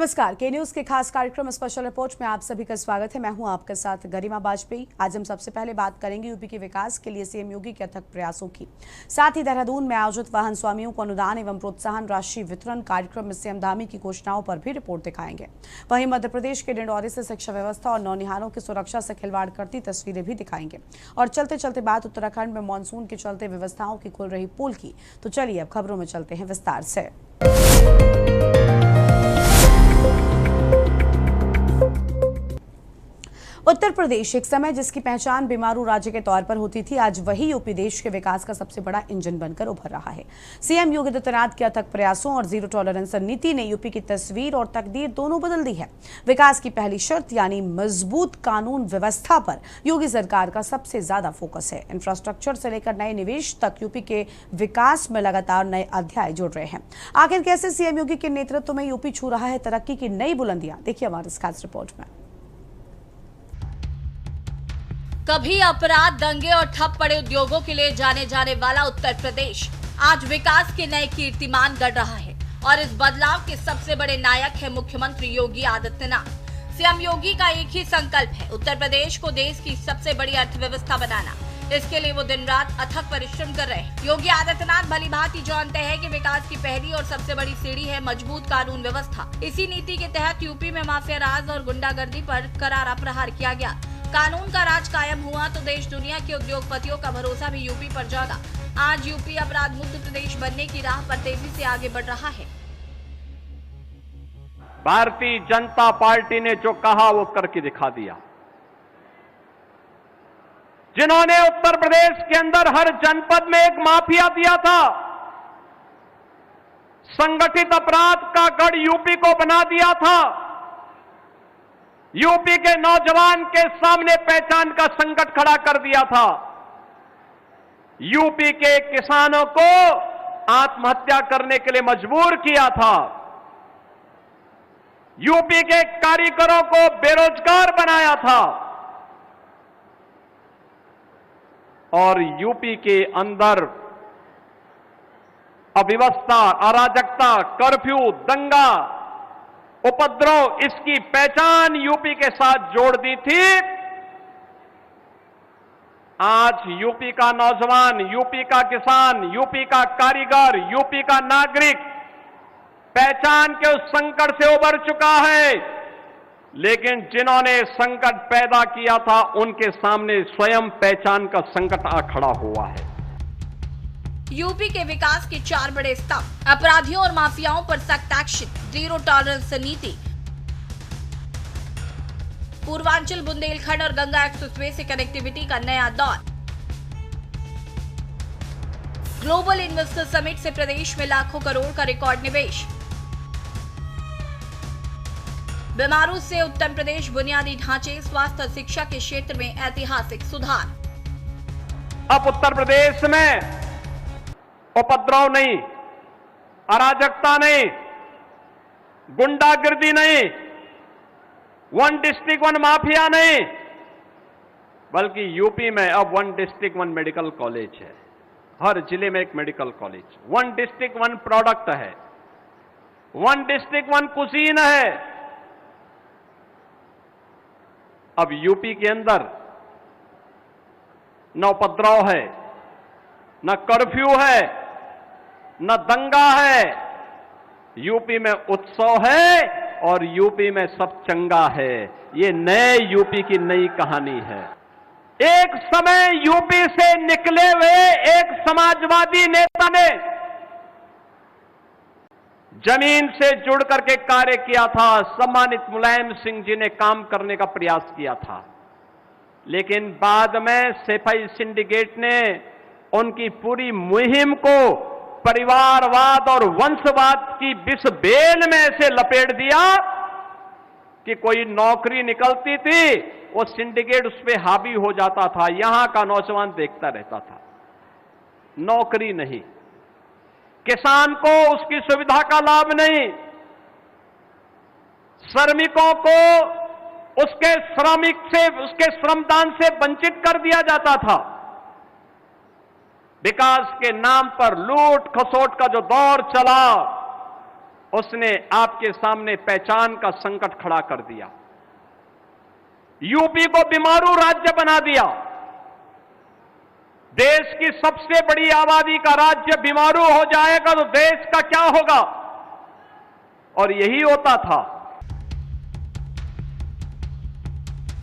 नमस्कार, के न्यूज के खास कार्यक्रम स्पेशल रिपोर्ट में आप सभी का स्वागत है। मैं हूं आपके साथ गरिमा बाजपेयी। आज हम सबसे पहले बात करेंगे यूपी के विकास के लिए सीएम योगी के अथक प्रयासों की। साथ ही देहरादून में आयोजित वाहन स्वामियों को अनुदान एवं प्रोत्साहन राशि वितरण कार्यक्रम में सीएम धामी की घोषणाओं पर भी रिपोर्ट दिखाएंगे। वहीं मध्य प्रदेश के डिंडौरी से शिक्षा व्यवस्था और नौनिहालों की सुरक्षा से खिलवाड़ करती तस्वीरें भी दिखाएंगे। और चलते चलते बात उत्तराखंड में मानसून के चलते व्यवस्थाओं की खुल रही पोल की। तो चलिए अब खबरों में चलते हैं विस्तार से। उत्तर प्रदेश एक समय जिसकी पहचान बीमारू राज्य के तौर पर होती थी, आज वही यूपी देश के विकास का सबसे बड़ा इंजन बनकर उभर रहा है। सीएम योगी आदित्यनाथ के अथक प्रयासों और जीरो टॉलरेंस नीति ने यूपी की तस्वीर और तकदीर दोनों बदल दी है। विकास की पहली शर्त यानी मजबूत कानून व्यवस्था पर योगी सरकार का सबसे ज्यादा फोकस है। इंफ्रास्ट्रक्चर से लेकर नए निवेश तक यूपी के विकास में लगातार नए अध्याय जुड़ रहे हैं। आखिर कैसे सीएम योगी के नेतृत्व में यूपी छू रहा है तरक्की की नई बुलंदियां, देखिए हमारी इस खास रिपोर्ट में। कभी अपराध, दंगे और ठप पड़े उद्योगों के लिए जाने जाने वाला उत्तर प्रदेश आज विकास के नए कीर्तिमान गढ़ रहा है और इस बदलाव के सबसे बड़े नायक है मुख्यमंत्री योगी आदित्यनाथ। सीएम योगी का एक ही संकल्प है, उत्तर प्रदेश को देश की सबसे बड़ी अर्थव्यवस्था बनाना। इसके लिए वो दिन रात अथक परिश्रम कर रहे हैं। योगी आदित्यनाथ भली भांति जानते हैं कि विकास की पहली और सबसे बड़ी सीढ़ी है मजबूत कानून व्यवस्था। इसी नीति के तहत यूपी में माफिया राज और गुंडागर्दी पर करारा प्रहार किया गया। कानून का राज कायम हुआ तो देश दुनिया के उद्योगपतियों का भरोसा भी यूपी पर जागा। आज यूपी अपराध मुक्त प्रदेश बनने की राह पर तेजी से आगे बढ़ रहा है। भारतीय जनता पार्टी ने जो कहा वो करके दिखा दिया। जिन्होंने उत्तर प्रदेश के अंदर हर जनपद में एक माफिया दिया था, संगठित अपराध का गढ़ यूपी को बना दिया था, यूपी के नौजवान के सामने पहचान का संकट खड़ा कर दिया था, यूपी के किसानों को आत्महत्या करने के लिए मजबूर किया था, यूपी के कारीगरों को बेरोजगार बनाया था और यूपी के अंदर अव्यवस्था, अराजकता, कर्फ्यू, दंगा, उपद्रव, इसकी पहचान यूपी के साथ जोड़ दी थी। आज यूपी का नौजवान, यूपी का किसान, यूपी का कारीगर, यूपी का नागरिक पहचान के उस संकट से उबर चुका है। लेकिन जिन्होंने संकट पैदा किया था उनके सामने स्वयं पहचान का संकट आ खड़ा हुआ है। यूपी के विकास के 4 बड़े स्तंभ, अपराधियों और माफियाओं पर सख्त एक्शन, जीरो टॉलरेंस नीति, पूर्वांचल, बुंदेलखंड और गंगा एक्सप्रेसवे से कनेक्टिविटी का नया दौर, ग्लोबल इन्वेस्टर समिट से प्रदेश में लाखों करोड़ का रिकॉर्ड निवेश, बीमारू से उत्तर प्रदेश बुनियादी ढांचे, स्वास्थ्य और शिक्षा के क्षेत्र में ऐतिहासिक सुधार। अब उत्तर प्रदेश में उपद्रव नहीं, अराजकता नहीं, गुंडागिर्दी नहीं, वन डिस्ट्रिक्ट वन माफिया नहीं, बल्कि यूपी में अब one district one medical college है। हर जिले में एक medical college, one district one product है, वन डिस्ट्रिक्ट वन कुजीन है। अब यूपी के अंदर न उपद्रव है, न कर्फ्यू है, न दंगा है, यूपी में उत्सव है और यूपी में सब चंगा है। ये नए यूपी की नई कहानी है। एक समय यूपी से निकले हुए एक समाजवादी नेता ने जमीन से जुड़ करके कार्य किया था। सम्मानित मुलायम सिंह जी ने काम करने का प्रयास किया था, लेकिन बाद में सेफई सिंडिकेट ने उनकी पूरी मुहिम को परिवारवाद और वंशवाद की विष बेल में ऐसे लपेट दिया कि कोई नौकरी निकलती थी वो सिंडिकेट उस पर हावी हो जाता था। यहां का नौजवान देखता रहता था, नौकरी नहीं, किसान को उसकी सुविधा का लाभ नहीं, श्रमिकों को उसके उसके श्रमदान से वंचित कर दिया जाता था। विकास के नाम पर लूट खसोट का जो दौर चला, उसने आपके सामने पहचान का संकट खड़ा कर दिया। यूपी को बीमारू राज्य बना दिया। देश की सबसे बड़ी आबादी का राज्य बीमारू हो जाएगा तो देश का क्या होगा? और यही होता था।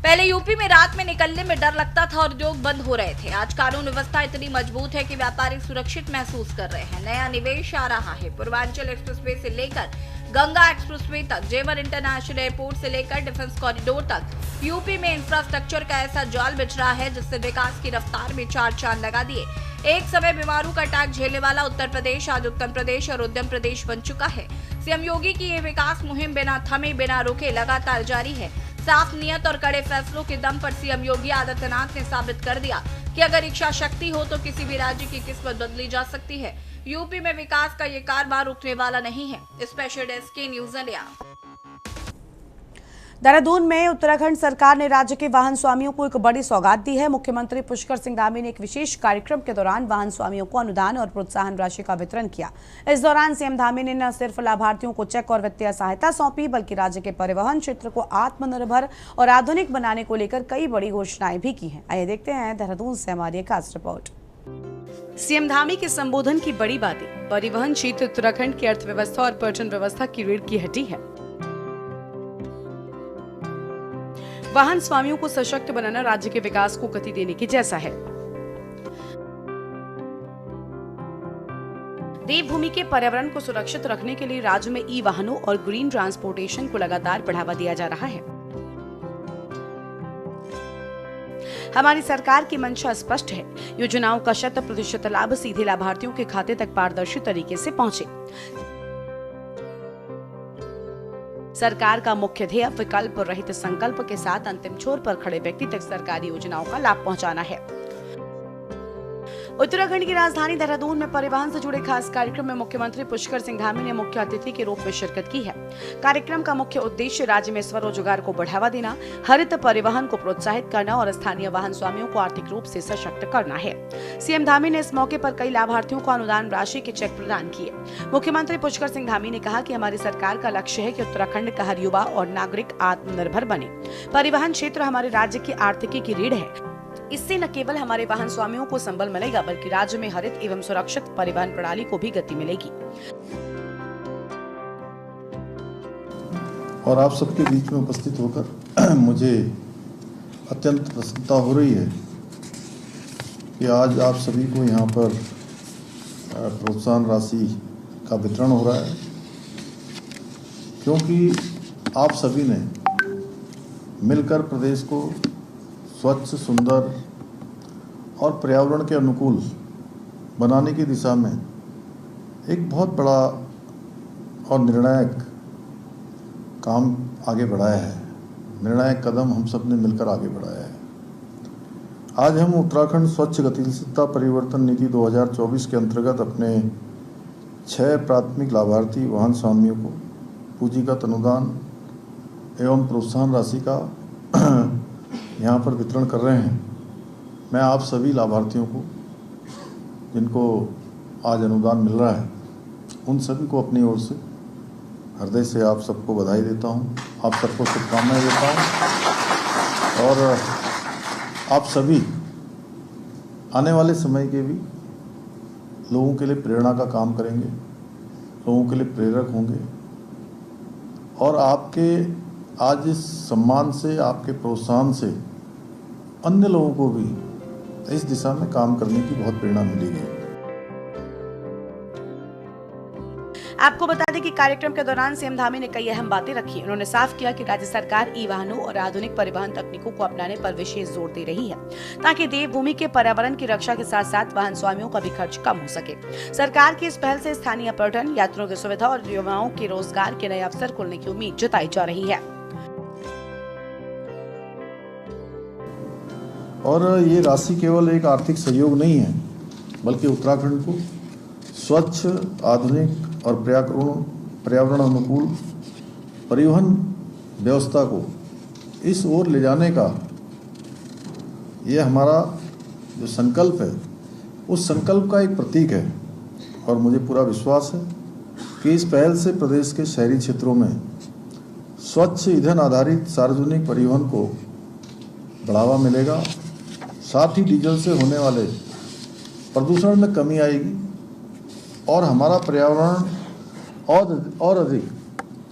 पहले यूपी में रात में निकलने में डर लगता था और उद्योग बंद हो रहे थे। आज कानून व्यवस्था इतनी मजबूत है कि व्यापारी सुरक्षित महसूस कर रहे हैं। नया निवेश आ रहा है। पूर्वांचल एक्सप्रेसवे से लेकर गंगा एक्सप्रेसवे तक, जेवर इंटरनेशनल एयरपोर्ट से लेकर डिफेंस कॉरिडोर तक यूपी में इंफ्रास्ट्रक्चर का ऐसा जाल बिछ रहा है जिससे विकास की रफ्तार में चार चांद लगा दिए। एक समय बीमारू का अटैक झेलने वाला उत्तर प्रदेश आज उत्तम प्रदेश और उद्यम प्रदेश बन चुका है। सीएम योगी की ये विकास मुहिम बिना थमे बिना रुके लगातार जारी है। साफ नियत और कड़े फैसलों के दम पर सीएम योगी आदित्यनाथ ने साबित कर दिया कि अगर इच्छा शक्ति हो तो किसी भी राज्य की किस्मत बदली जा सकती है। यूपी में विकास का ये कारभार रुकने वाला नहीं है। स्पेशल डेस्क के न्यूज इंडिया। देहरादून में उत्तराखंड सरकार ने राज्य के वाहन स्वामियों को एक बड़ी सौगात दी है। मुख्यमंत्री पुष्कर सिंह धामी ने एक विशेष कार्यक्रम के दौरान वाहन स्वामियों को अनुदान और प्रोत्साहन राशि का वितरण किया। इस दौरान सीएम धामी ने न सिर्फ लाभार्थियों को चेक और वित्तीय सहायता सौंपी बल्कि राज्य के परिवहन क्षेत्र को आत्मनिर्भर और आधुनिक बनाने को लेकर कई बड़ी घोषणाएं भी की हैं। आइए देखते हैं देहरादून से हमारी खास रिपोर्ट। सीएम धामी के संबोधन की बड़ी बातें। परिवहन क्षेत्र उत्तराखंड की अर्थव्यवस्था और पर्यटन व्यवस्था की रीढ़ की हड्डी है। वाहन स्वामियों को सशक्त बनाना राज्य के विकास को गति देने के जैसा है। देवभूमि के पर्यावरण को सुरक्षित रखने के लिए राज्य में ई वाहनों और ग्रीन ट्रांसपोर्टेशन को लगातार बढ़ावा दिया जा रहा है। हमारी सरकार की मंशा स्पष्ट है। योजनाओं का 100% लाभ सीधे लाभार्थियों के खाते तक पारदर्शी तरीके से पहुंचे। सरकार का मुख्य ध्येय विकल्प रहित संकल्प के साथ अंतिम छोर पर खड़े व्यक्ति तक सरकारी योजनाओं का लाभ पहुंचाना है। उत्तराखंड की राजधानी देहरादून में परिवहन से जुड़े खास कार्यक्रम में मुख्यमंत्री पुष्कर सिंह धामी ने मुख्य अतिथि के रूप में शिरकत की है। कार्यक्रम का मुख्य उद्देश्य राज्य में स्वरोजगार को बढ़ावा देना, हरित परिवहन को प्रोत्साहित करना और स्थानीय वाहन स्वामियों को आर्थिक रूप से सशक्त करना है। सीएम धामी ने इस मौके पर कई लाभार्थियों को अनुदान राशि के चेक प्रदान किए। मुख्यमंत्री पुष्कर सिंह धामी ने कहा कि हमारी सरकार का लक्ष्य है कि उत्तराखंड का हर युवा और नागरिक आत्मनिर्भर बने। परिवहन क्षेत्र हमारे राज्य की आर्थिकी की रीढ़ है। इससे न केवल हमारे वाहन स्वामियों को संबल मिलेगा बल्कि राज्य में हरित एवं सुरक्षित परिवहन प्रणाली को भी गति मिलेगी। और आप सबके बीच में उपस्थित होकर मुझे अत्यंत प्रसन्नता हो रही है कि आज आप सभी को यहाँ पर प्रोत्साहन राशि का वितरण हो रहा है, क्योंकि आप सभी ने मिलकर प्रदेश को स्वच्छ, सुंदर और पर्यावरण के अनुकूल बनाने की दिशा में एक बहुत बड़ा और निर्णायक काम आगे बढ़ाया है। निर्णायक कदम हम सब ने मिलकर आगे बढ़ाया है। आज हम उत्तराखंड स्वच्छ गतिशीलता परिवर्तन नीति 2024 के अंतर्गत अपने 6 प्राथमिक लाभार्थी वाहन स्वामियों को पूंजीगत अनुदान एवं प्रोत्साहन राशि का यहाँ पर वितरण कर रहे हैं। मैं आप सभी लाभार्थियों को, जिनको आज अनुदान मिल रहा है, उन सभी को अपनी ओर से हृदय से आप सबको बधाई देता हूँ, आप सबको शुभकामनाएं देता हूँ। और आप सभी आने वाले समय के भी लोगों के लिए प्रेरणा का काम करेंगे, लोगों के लिए प्रेरक होंगे और आपके आज इस सम्मान से, आपके प्रोत्साहन से अन्य लोगों को भी इस दिशा में काम करने की बहुत प्रेरणा मिलेगी। आपको बता दें कि कार्यक्रम के दौरान सीएम धामी ने कई अहम बातें रखी। उन्होंने साफ किया कि राज्य सरकार ई वाहनों और आधुनिक परिवहन तकनीकों को अपनाने पर विशेष जोर दे रही है ताकि देवभूमि के पर्यावरण की रक्षा के साथ साथ वाहन स्वामियों का भी खर्च कम हो सके। सरकार की इस पहल से स्थानीय पर्यटन, यात्रियों की सुविधा और युवाओं के रोजगार के नए अवसर खुलने की उम्मीद जताई जा रही है। और ये राशि केवल एक आर्थिक सहयोग नहीं है, बल्कि उत्तराखंड को स्वच्छ, आधुनिक और पर्यावरण अनुकूल परिवहन व्यवस्था को इस ओर ले जाने का ये हमारा जो संकल्प है, उस संकल्प का एक प्रतीक है। और मुझे पूरा विश्वास है कि इस पहल से प्रदेश के शहरी क्षेत्रों में स्वच्छ ईंधन आधारित सार्वजनिक परिवहन को बढ़ावा मिलेगा, साथ ही डीजल से होने वाले प्रदूषण में कमी आएगी और हमारा पर्यावरण और अधिक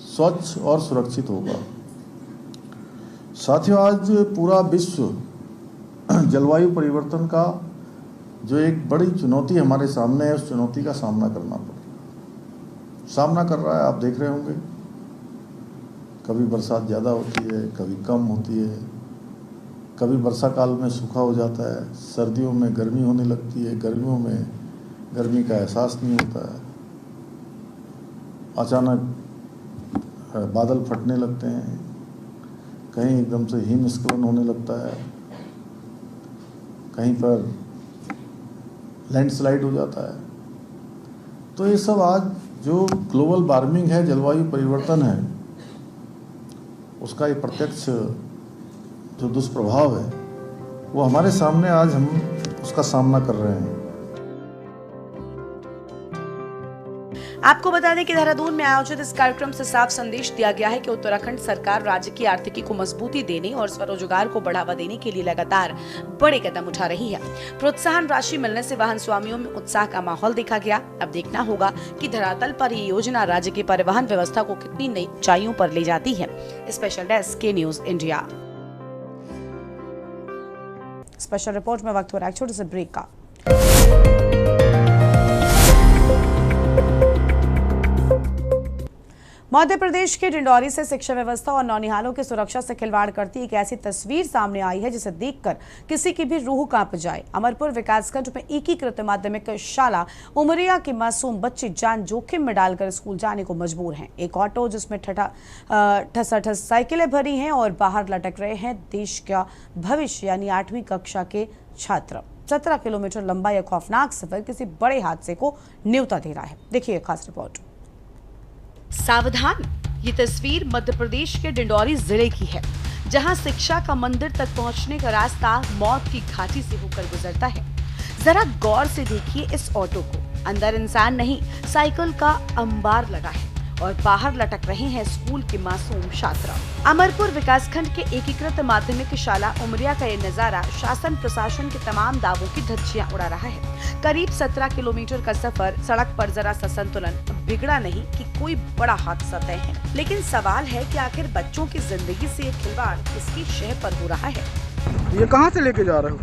स्वच्छ और सुरक्षित होगा। साथियों, आज पूरा विश्व जलवायु परिवर्तन का जो एक बड़ी चुनौती हमारे सामने है, उस चुनौती का सामना कर रहा है। आप देख रहे होंगे, कभी बरसात ज़्यादा होती है, कभी कम होती है, कभी वर्षा काल में सूखा हो जाता है, सर्दियों में गर्मी होने लगती है, गर्मियों में गर्मी का एहसास नहीं होता है, अचानक बादल फटने लगते हैं, कहीं एकदम से हिमस्खलन होने लगता है, कहीं पर लैंडस्लाइड हो जाता है। तो ये सब आज जो ग्लोबल वार्मिंग है, जलवायु परिवर्तन है, उसका ये प्रत्यक्ष जो दुष्प्रभाव है वो हमारे सामने आज हम उसका सामना कर रहे हैं। आपको बता दें कि देहरादून में आयोजित इस कार्यक्रम से साफ संदेश दिया गया है कि उत्तराखंड सरकार राज्य की आर्थिकी को मजबूती देने और स्वरोजगार को बढ़ावा देने के लिए लगातार बड़े कदम उठा रही है। प्रोत्साहन राशि मिलने से वाहन स्वामियों में उत्साह का माहौल देखा गया। अब देखना होगा कि धरातल पर ये योजना राज्य की परिवहन व्यवस्था को कितनी नई ऊंचाइयों पर ले जाती है। स्पेशल डेस्क के न्यूज इंडिया। स्पेशल रिपोर्ट में वक्त हो रहा है छोटे से ब्रेक का। मध्य प्रदेश के डिंडौरी से शिक्षा व्यवस्था और नौनिहालों की सुरक्षा से खिलवाड़ करती एक ऐसी तस्वीर सामने आई है जिसे देखकर किसी की भी रूह कांप जाए। अमरपुर विकासखंड में एकीकृत माध्यमिक शाला उमरिया के मासूम बच्चे जान जोखिम में डालकर स्कूल जाने को मजबूर हैं। एक ऑटो जिसमें ठसाठस साइकिलें भरी हैं और बाहर लटक रहे हैं देश का भविष्य यानी 8वीं कक्षा के छात्र। 17 किलोमीटर लंबा यह खौफनाक सफर किसी बड़े हादसे को न्योता दे रहा है। देखिए खास रिपोर्ट। सावधान, ये तस्वीर मध्य प्रदेश के डिंडौरी जिले की है, जहां शिक्षा का मंदिर तक पहुंचने का रास्ता मौत की घाटी से होकर गुजरता है। जरा गौर से देखिए इस ऑटो को। अंदर इंसान नहीं, साइकिल का अंबार लगा है और बाहर लटक रहे हैं स्कूल के मासूम छात्र। अमरपुर विकासखंड के एकीकृत माध्यमिक शाला उमरिया का ये नजारा शासन प्रशासन के तमाम दावों की धज्जियां उड़ा रहा है। करीब 17 किलोमीटर का सफर, सड़क पर जरा सा संतुलन बिगड़ा नहीं कि कोई बड़ा हादसा तय है। लेकिन सवाल है कि आखिर बच्चों की जिंदगी से खिलवाड़ किसकी शह पर हो रहा है। ये कहाँ से लेके जा रहे हो?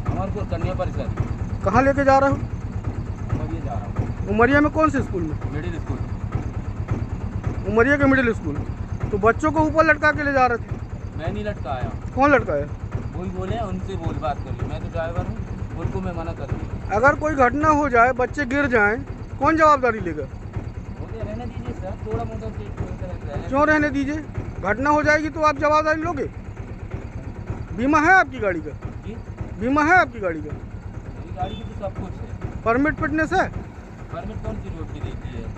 अमरपुर कन्या परिषद। कहाँ लेके जा रहे हो? उमरिया जा रहा हूँ। उमरिया में कौन से स्कूल में? Middle school. उमरिया के मिडिल स्कूल। तो बच्चों को ऊपर लटका के ले जा रहे थे? मैं नहीं लटकाया। कौन लटकाया? वही बोले, उनसे बोल बात कर ली। मैं तो ड्राइवर हूँ, उनको मैं मना कर दी। अगर कोई घटना हो जाए, बच्चे गिर जाएं, कौन जवाबदारी लेगा? बोले रहने दीजिए सर, थोड़ा मोटा। क्यों रहने दीजिए? घटना हो जाएगी तो आप जवाबदारी लोगे? बीमा है आपकी गाड़ी का? बीमा है आपकी गाड़ी का? गाड़ी की तो सब कुछ है। परमिट फिटनेस है? परमिट कौन सी रोड की देती है?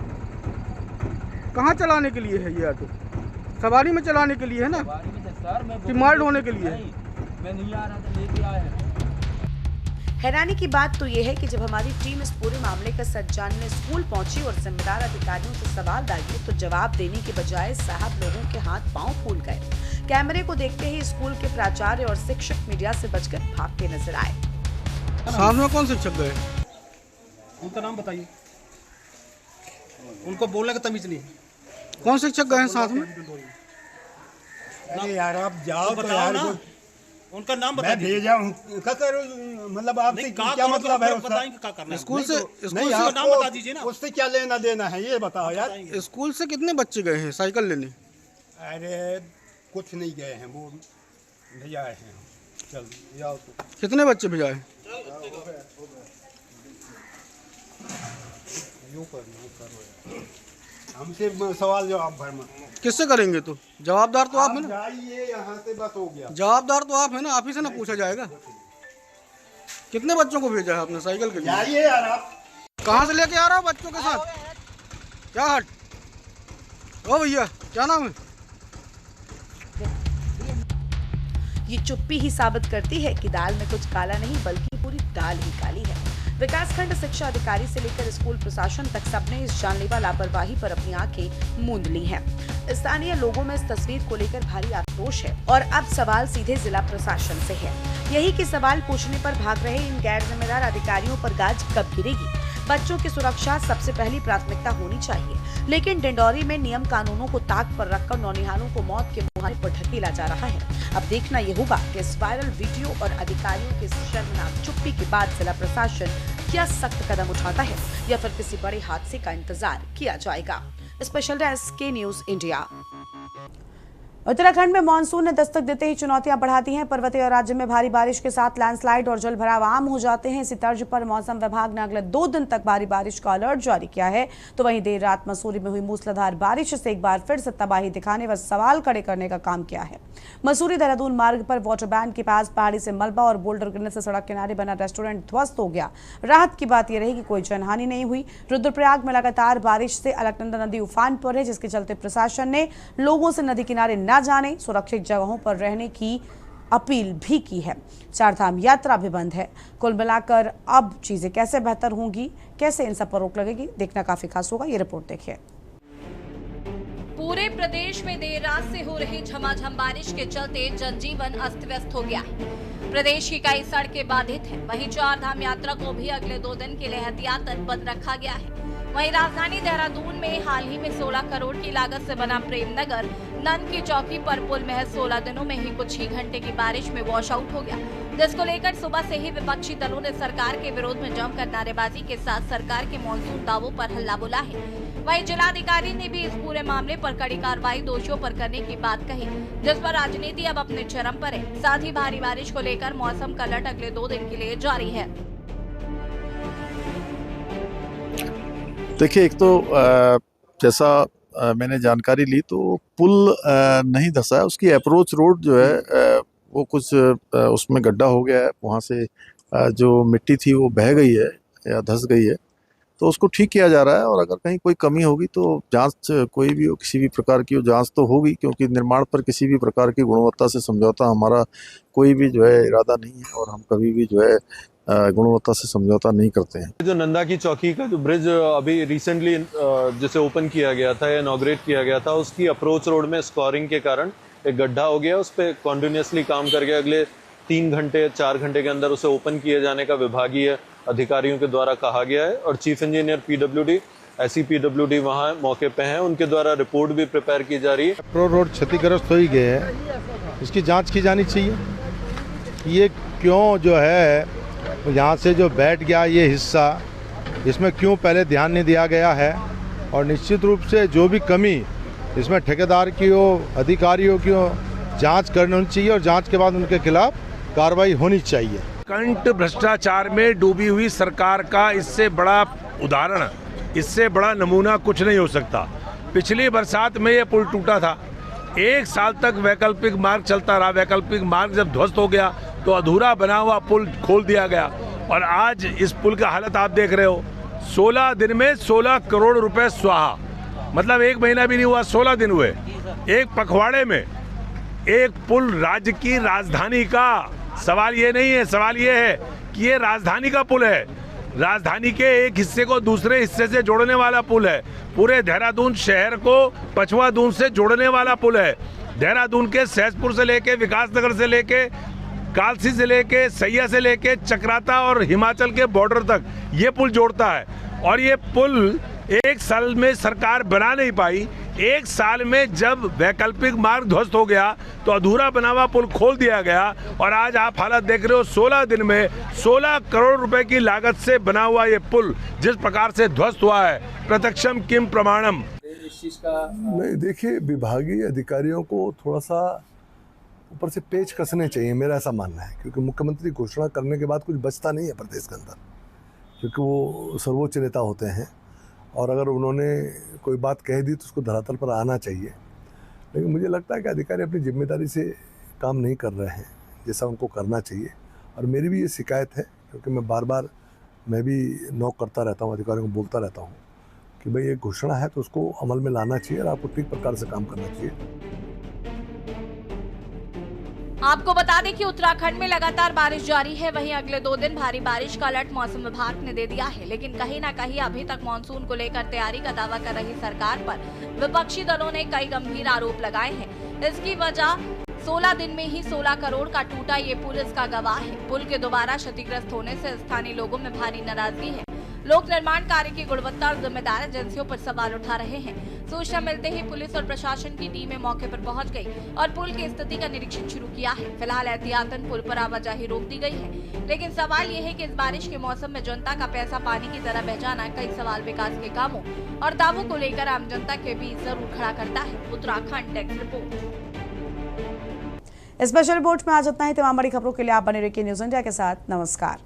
कहाँ चलाने के लिए है ये ऑटो? सवारी में चलाने के लिए है ना? सवारी में सर, मैं कि मार ढोने के लिए? मैं नहीं आ रहा था, लेके आया है। हैरानी की बात तो ये है कि जब हमारी टीम इस पूरे मामले का सच जानने स्कूल पहुंची और जिम्मेदार अधिकारियों से सवाल दागे तो जवाब देने के बजाय साहब लोगों के हाथ पांव फूल गए। कैमरे को देखते ही स्कूल के प्राचार्य और शिक्षक मीडिया से बचकर भागते नजर आए। साथ में कौन शिक्षक गए? उनका नाम बताइए। उनको बोलने का तमीज नहीं। कौन शिक्षक गए साथ में? अरे यार आप जाओ तो बताओ यार ना, उनका नाम बता मैं भेजा हूँ। क्या करो, मतलब आपसे क्या मतलब है उसका? बताएंगे क्या करना है। स्कूल से नहीं, का नाम आपको बता दीजिए ना। उससे क्या लेना देना है ये बताओ यार। स्कूल से कितने बच्चे गए हैं साइकिल लेने? अरे कुछ नहीं गए हैं, वो भेजाए हैं। चल जाओ तो। कितने बच्चे भिजाए? यूँ करो, हमसे सवाल जवाब भरना। किससे करेंगे? तो जवाबदार तो आप है ना? जाइए यहाँ से, बस हो गया। जवाबदार तो आप है ना, आप ही से ना पूछा जाएगा। कितने बच्चों को भेजा है आपने साइकिल के लिए? जाइए यार आप। कहाँ से लेके आ रहा हो बच्चों के साथ? क्या हट? ओ भैया, क्या नाम है? ये चुप्पी ही साबित करती है कि दाल में कुछ काला नहीं बल्कि पूरी दाल ही काली है। विकासखंड शिक्षा अधिकारी से लेकर स्कूल प्रशासन तक सबने इस जानलेवा लापरवाही पर अपनी आंखें मूंद ली हैं। स्थानीय लोगों में इस तस्वीर को लेकर भारी आक्रोश है और अब सवाल सीधे जिला प्रशासन से है। यही कि सवाल पूछने पर भाग रहे इन गैर जिम्मेदार अधिकारियों पर गाज कब गिरेगी। बच्चों की सुरक्षा सबसे पहली प्राथमिकता होनी चाहिए, लेकिन डिंडौरी में नियम कानूनों को ताक पर रखकर नौनिहालों को मौत के मुहाने पर ढकेला जा रहा है। अब देखना ये होगा कि इस वायरल वीडियो और अधिकारियों की शर्मनाक चुप्पी के बाद जिला प्रशासन क्या सख्त कदम उठाता है या फिर किसी बड़े हादसे का इंतजार किया जाएगा। स्पेशल डेस्क के न्यूज इंडिया। उत्तराखंड में मानसून ने दस्तक देते ही चुनौतियां बढ़ा दी हैं। पर्वतीय राज्य में भारी बारिश के साथ लैंडस्लाइड और जलभराव आम हो जाते हैं। इसी तर्ज पर मौसम विभाग ने अगले 2 दिन तक भारी बारिश का अलर्ट जारी किया है। तो वहीं देर रात मसूरी में हुई मूसलाधार बारिश से एक बार फिर से तबाही दिखाने व सवाल खड़े करने का काम किया है। मसूरी देहरादून मार्ग पर वाटर बैंड के पास पहाड़ी से मलबा और बोल्डर गिरने से सड़क किनारे बना रेस्टोरेंट ध्वस्त हो गया। राहत की बात यह रही कि कोई जनहानि नहीं हुई। रुद्रप्रयाग में लगातार बारिश से अलकनंदा नदी उफान पर है, जिसके चलते प्रशासन ने लोगों से नदी किनारे न जाने, सुरक्षित जगहों पर रहने की अपील भी की है। चारधाम यात्रा भी बंद है। कुल मिलाकर अब चीजें कैसे बेहतर होंगी, कैसे इन सब पर रोक लगेगी, देखना काफी खास होगा। ये रिपोर्ट देखिए। पूरे प्रदेश में देर रात से हो रही झमाझम बारिश के चलते जनजीवन अस्त व्यस्त हो गया है। प्रदेश की कई सड़कें बाधित हैं। वहीं चारधाम यात्रा को भी अगले 2 दिन के लिए एहतियातन बंद रखा गया है। वहीं राजधानी देहरादून में हाल ही में 16 करोड़ की लागत से बना प्रेमनगर नंद की चौकी पर पुल महज 16 दिनों में ही कुछ ही घंटे की बारिश में वॉश आउट हो गया, जिसको लेकर सुबह से ही विपक्षी दलों ने सरकार के विरोध में जमकर नारेबाजी के साथ सरकार के मॉनसून दावों पर हल्ला बोला है। वहीं जिलाधिकारी ने भी इस पूरे मामले पर कड़ी कार्रवाई दोषियों पर करने की बात कही, जिस पर राजनीति अब अपने चरम पर है। साथ ही भारी बारिश को लेकर मौसम का अलर्ट अगले 2 दिन के लिए जारी है। देखिए, एक तो जैसा मैंने जानकारी ली तो पुल नहीं धंसा है, उसकी अप्रोच रोड जो है वो कुछ उसमें गड्ढा हो गया है। वहाँ से जो मिट्टी थी वो बह गई है या धंस गई है, तो उसको ठीक किया जा रहा है। और अगर कहीं कोई कमी होगी तो जांच कोई भी हो, किसी भी प्रकार की जांच तो होगी, क्योंकि निर्माण पर किसी भी प्रकार की गुणवत्ता से समझौता हमारा कोई भी जो है इरादा नहीं है और हम कभी भी जो है गुणवत्ता से समझौता नहीं करते हैं। जो नंदा की चौकी का जो ब्रिज अभी रिसेंटली जैसे ओपन किया गया था या इनॉग्रेट किया गया था, उसकी अप्रोच रोड में स्कोरिंग के कारण एक गड्ढा हो गया। उस पर कॉन्टिन्यूसली काम करके अगले 3 घंटे 4 घंटे के अंदर उसे ओपन किए जाने का विभागीय अधिकारियों के द्वारा कहा गया है। और चीफ इंजीनियर PWD ऐसी PWD वहाँ मौके पे हैं, उनके द्वारा रिपोर्ट भी प्रिपेयर की जा रही है। अप्रोच रोड क्षतिग्रस्त हो ही गए हैं, इसकी जांच की जानी चाहिए। ये क्यों जो है यहाँ से जो बैठ गया ये हिस्सा, इसमें क्यों पहले ध्यान नहीं दिया गया है। और निश्चित रूप से जो भी कमी इसमें ठेकेदार की हो, अधिकारियों की हो, जांच करनी होनी चाहिए और जांच के बाद उनके खिलाफ कार्रवाई होनी चाहिए। कंठ भ्रष्टाचार में डूबी हुई सरकार का इससे बड़ा उदाहरण, इससे बड़ा नमूना कुछ नहीं हो सकता। पिछली बरसात में ये पुल टूटा था, 1 साल तक वैकल्पिक मार्ग चलता रहा। वैकल्पिक मार्ग जब ध्वस्त हो गया तो अधूरा बना हुआ पुल खोल दिया गया और आज इस पुल का हालत आप देख रहे हो। 16 दिन में 16 करोड़ रुपए स्वाहा, मतलब 1 महीना भी नहीं हुआ, 16 दिन हुए। एक पखवाड़े में एक पुल राज्य की राजधानी का, सवाल ये नहीं है, सवाल ये है कि ये राजधानी का पुल है, राजधानी के एक हिस्से को दूसरे हिस्से से जोड़ने वाला पुल है। पूरे देहरादून शहर को पछवा दून से जोड़ने वाला पुल है। देहरादून के सहसपुर से लेके, विकासनगर से लेके, कालसी से लेके, सैया से लेके चक्राता और हिमाचल के बॉर्डर तक ये पुल जोड़ता है। और ये पुल 1 साल में सरकार बना नहीं पाई। 1 साल में जब वैकल्पिक मार्ग ध्वस्त हो गया तो अधूरा बना हुआ पुल खोल दिया गया और आज आप हालत देख रहे हो। 16 दिन में 16 करोड़ रुपए की लागत से बना हुआ ये पुल जिस प्रकार से ध्वस्त हुआ है, प्रत्यक्षम किम प्रमाणम। इस चीज का नहीं, देखिए, विभागीय अधिकारियों को थोड़ा सा ऊपर से पेच कसने चाहिए, मेरा ऐसा मानना है। क्योंकि मुख्यमंत्री घोषणा करने के बाद कुछ बचता नहीं है प्रदेश के अंदर, क्योंकि वो सर्वोच्च नेता होते हैं और अगर उन्होंने कोई बात कह दी तो उसको धरातल पर आना चाहिए। लेकिन मुझे लगता है कि अधिकारी अपनी जिम्मेदारी से काम नहीं कर रहे हैं जैसा उनको करना चाहिए। और मेरी भी ये शिकायत है, क्योंकि मैं बार बार मैं भी नॉक करता रहता हूँ, अधिकारियों को बोलता रहता हूँ कि भाई ये घोषणा है तो उसको अमल में लाना चाहिए और आपको ठीक प्रकार से काम करना चाहिए। आपको बता दें कि उत्तराखंड में लगातार बारिश जारी है। वहीं अगले 2 दिन भारी बारिश का अलर्ट मौसम विभाग ने दे दिया है। लेकिन कहीं ना कहीं अभी तक मानसून को लेकर तैयारी का दावा कर रही सरकार पर विपक्षी दलों ने कई गंभीर आरोप लगाए हैं। इसकी वजह 16 दिन में ही 16 करोड़ का टूटा ये पुल इसका गवाह है। पुल के दोबारा क्षतिग्रस्त होने से स्थानीय लोगों में भारी नाराजगी है। लोक निर्माण कार्य की गुणवत्ता और जिम्मेदार एजेंसियों पर सवाल उठा रहे हैं। सूचना मिलते ही पुलिस और प्रशासन की टीमें मौके पर पहुंच गई और पुल की स्थिति का निरीक्षण शुरू किया है। फिलहाल एहतियातन पुल पर आवाजाही रोक दी गई है। लेकिन सवाल ये है कि इस बारिश के मौसम में जनता का पैसा पानी की तरह बह जाना कई सवाल विकास के कामों और दावों को लेकर आम जनता के बीच जरूर खड़ा करता है। Uttarakhand desk report. Special report में आज इतना ही। तमाम बड़ी खबरों के लिए आप बने रहिए न्यूज़ इंडिया के साथ। नमस्कार।